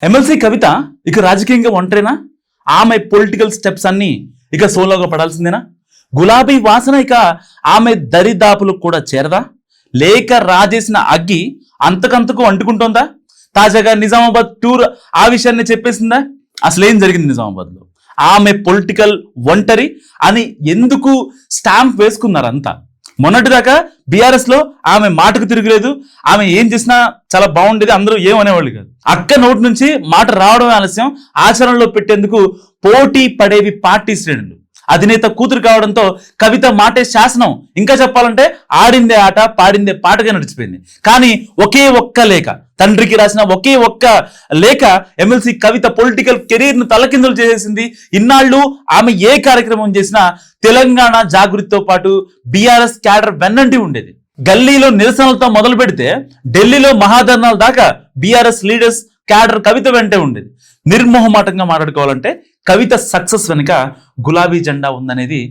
MLC కవిత ఇక రాజకీయంగా ఒంటరేనా? ఆమె పొలిటికల్ స్టెప్స్ అన్ని ఇక సోలోగా పడాల్సిందేనా? గులాబీ వాసన ఇక ఆమె దరిదాపులకు కూడా చేరదా? లేక రాజేసిన అగ్గి అంతకంతకు అంటుకుంటోందా? తాజాగా నిజామాబాద్ టూర్ ఆ విషయాన్ని చెప్పేసిందా? అసలేం జరిగింది నిజామాబాద్లో? ఆమె పొలిటికల్ ఒంటరి అని ఎందుకు స్టాంప్ వేసుకున్నారు అంతా? మొన్నటిదాకా బీఆర్ఎస్ లో ఆమె మాటకు తిరగలేదు, ఆమె ఏం చేసినా చాలా బాగుండేది, అందరూ ఏమనేవాళ్ళు కాదు. అక్క నోటి నుంచి మాట రావడం ఆలస్యం, ఆచరణలో పెట్టేందుకు పోటీ పడేవి పార్టీ శ్రేణులు. అధినేత కూతురు కావడంతో కవిత మాటే శాసనం. ఇంకా చెప్పాలంటే ఆడిందే ఆట పాడిందే పాటగా నడిచిపోయింది. కానీ ఒకే ఒక్క లేఖ, తండ్రికి రాసిన ఒకే ఒక్క లేఖ ఎమ్మెల్సీ కవిత పొలిటికల్ కెరీర్ ను తలకిందులు చేసేసింది. ఇన్నాళ్ళు ఆమె ఏ కార్యక్రమం చేసినా తెలంగాణ జాగృతితో పాటు బీఆర్ఎస్ క్యాడర్ వెన్నంటి ఉండేది. గల్లీలో నిరసనలతో మొదలు పెడితే ఢిల్లీలో మహాధర్నాల దాకా బీఆర్ఎస్ లీడర్స్ క్యాడర్ కవిత వెంటే ఉండేది. నిర్మోహమాటంగా మాట్లాడుకోవాలంటే కవిత సక్సెస్ వెనుక గులాబీ జెండా ఉందనేది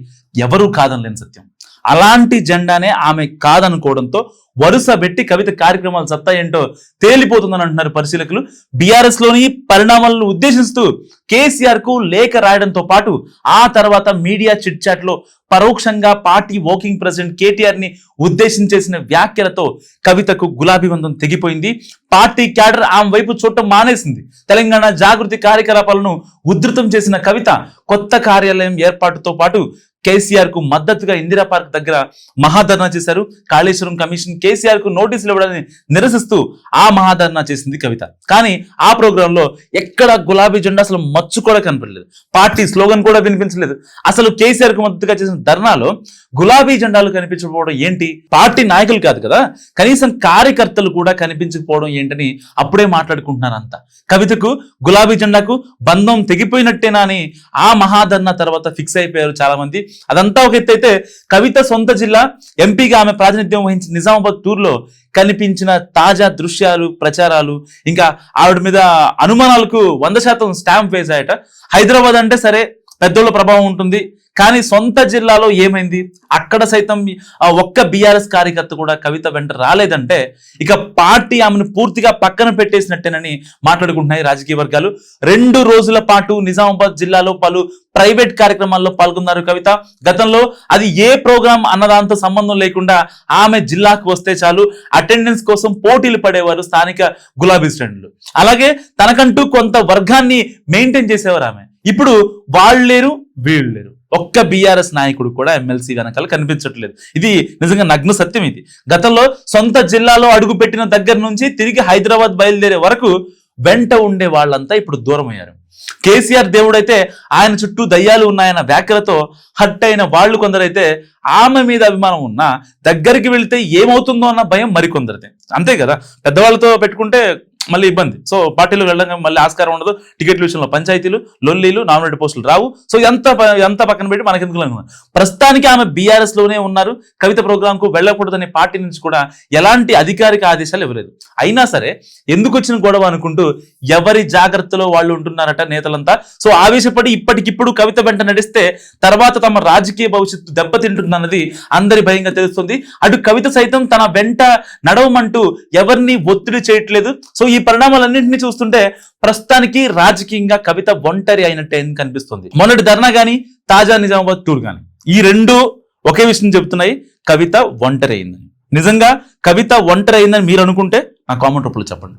ఎవరూ కాదనలేని సత్యం. అలాంటి జెండానే ఆమె కాదనుకోవడంతో వరుస పెట్టి కవిత కార్యక్రమాలు సత్తా ఏంటో తేలిపోతుందని అంటున్నారు పరిశీలకులు. బీఆర్ఎస్ లోని పరిణామాలను ఉద్దేశిస్తూ కేసీఆర్ కు లేఖ రాయడంతో పాటు ఆ తర్వాత మీడియా చిట్ చాట్ లో పరోక్షంగా పార్టీ వర్కింగ్ ప్రెసిడెంట్ కేటీఆర్ ని ఉద్దేశించేసిన వ్యాఖ్యలతో కవితకు గులాబీ బంధం తెగిపోయింది. పార్టీ క్యాడర్ ఆమె వైపు చూడటం మానేసింది. తెలంగాణ జాగృతి కార్యకలాపాలను ఉధృతం చేసిన కవిత కొత్త కార్యాలయం ఏర్పాటుతో పాటు కేసీఆర్ కు మద్దతుగా ఇందిరా పార్క్ దగ్గర మహాధర్నా చేశారు. కాళేశ్వరం కమిషన్ కేసీఆర్ కు నోటీసులు ఇవ్వడాన్ని నిరసిస్తూ ఆ మహాధర్నా చేసింది కవిత. కానీ ఆ ప్రోగ్రామ్ లో ఎక్కడ గులాబీ జెండా అసలు మచ్చు కూడా కనపడలేదు, పార్టీ స్లోగన్ కూడా వినిపించలేదు. అసలు కేసీఆర్ కు మద్దతుగా చేసిన ధర్నాలో గులాబీ జెండాలు కనిపించకపోవడం ఏంటి? పార్టీ నాయకులు కాదు కదా, కనీసం కార్యకర్తలు కూడా కనిపించకపోవడం ఏంటని అప్పుడే మాట్లాడుకుంటున్నారు అంతా. కవితకు గులాబీ జెండాకు బంధం తెగిపోయినట్టేనా అని ఆ మహాధర్నా తర్వాత ఫిక్స్ అయిపోయారు చాలా మంది. అదంతా ఒక ఎత్తు అయితే, కవిత సొంత జిల్లా ఎంపీగా ఆమె ప్రాతినిధ్యం వహించిన నిజామాబాద్ టూర్ లో కనిపించిన తాజా దృశ్యాలు, ప్రచారాలు, ఇంకా ఆవిడ మీద అనుమానాలకు 100% స్టాంప్ వేసాయట. హైదరాబాద్ అంటే సరే పెద్దోళ్ళ ప్రభావం ఉంటుంది, కానీ సొంత జిల్లాలో ఏమైంది? అక్కడ సైతం ఒక్క బీఆర్ఎస్ కార్యకర్త కూడా కవిత వెంట రాలేదంటే ఇక పార్టీ ఆమెను పూర్తిగా పక్కన పెట్టేసినట్టేనని మాట్లాడుకుంటున్నాయి రాజకీయ వర్గాలు. 2 రోజుల పాటు నిజామాబాద్ జిల్లాలో పలు ప్రైవేట్ కార్యక్రమాల్లో పాల్గొన్నారు కవిత. గతంలో అది ఏ ప్రోగ్రాం అన్నదాంతో సంబంధం లేకుండా ఆమె జిల్లాకు వస్తే చాలు అటెండెన్స్ కోసం పోటీలు పడేవారు స్థానిక గులాబీ శ్రేణులు. అలాగే తనకంటూ కొంత వర్గాన్ని మెయింటైన్ చేసేవారు ఆమె. ఇప్పుడు వాళ్ళు లేరు, వీళ్ళు లేరు. ఒక్క బీఆర్ఎస్ నాయకుడు కూడా ఎమ్మెల్సీ వెనకాల కనిపించట్లేదు. ఇది నిజంగా నగ్న సత్యం. ఇది గతంలో సొంత జిల్లాలో అడుగుపెట్టిన దగ్గర నుంచి తిరిగి హైదరాబాద్ బయలుదేరే వరకు వెంట ఉండే వాళ్ళంతా ఇప్పుడు దూరం అయ్యారు. కేసీఆర్ దేవుడైతే ఆయన చుట్టూ దయ్యాలు ఉన్నాయన్న వ్యాఖ్యలతో హట్ అయిన వాళ్ళు కొందరైతే, ఆమె మీద అభిమానం ఉన్నా దగ్గరికి వెళితే ఏమవుతుందో అన్న భయం మరికొందరితే. అంతే కదా, పెద్దవాళ్ళతో పెట్టుకుంటే మళ్ళీ ఇబ్బంది. సో పార్టీలో వెళ్ళడం మళ్ళీ ఆస్కారం ఉండదు, టికెట్ల విషయంలో పంచాయతీలు, లొల్లీలు, నామినేటెడ్ పోస్టులు రావు. సో ఎంత పక్కన పెట్టి మనకెందుకు అనుకున్నాం. ప్రస్తుతానికి ఆమె బీఆర్ఎస్ లోనే ఉన్నారు. కవిత ప్రోగ్రామ్ కు వెళ్ళకూడదనే పార్టీ నుంచి కూడా ఎలాంటి అధికారిక ఆదేశాలు ఇవ్వలేదు. అయినా సరే ఎందుకు వచ్చిన గొడవ అనుకుంటూ ఎవరి జాగ్రత్తలో వాళ్ళు ఉంటున్నారట నేతలంతా. సో ఆవేశపడి ఇప్పటికిప్పుడు కవిత వెంట నడిస్తే తర్వాత తమ రాజకీయ భవిష్యత్తు దెబ్బతింటుందన్నది అందరి భయంగా తెలుస్తుంది. అటు కవిత సైతం తన వెంట నడవమంటూ ఎవరిని ఒత్తిడి చేయట్లేదు. సో ఈ పరిణామాలన్నింటినీ చూస్తుంటే ప్రస్తుతానికి రాజకీయంగా కవిత ఒంటరి అయినట్టే కనిపిస్తుంది. మొన్నటి ధర్నా గాని, తాజా నిజామాబాద్ టూర్ గాని, ఈ 2 ఒకే విషయం చెబుతున్నాయి, కవిత ఒంటరి అయిందని. నిజంగా కవిత ఒంటరి అయిందని మీరు అనుకుంటే నా కామెంట్ రూపంలో చెప్పండి.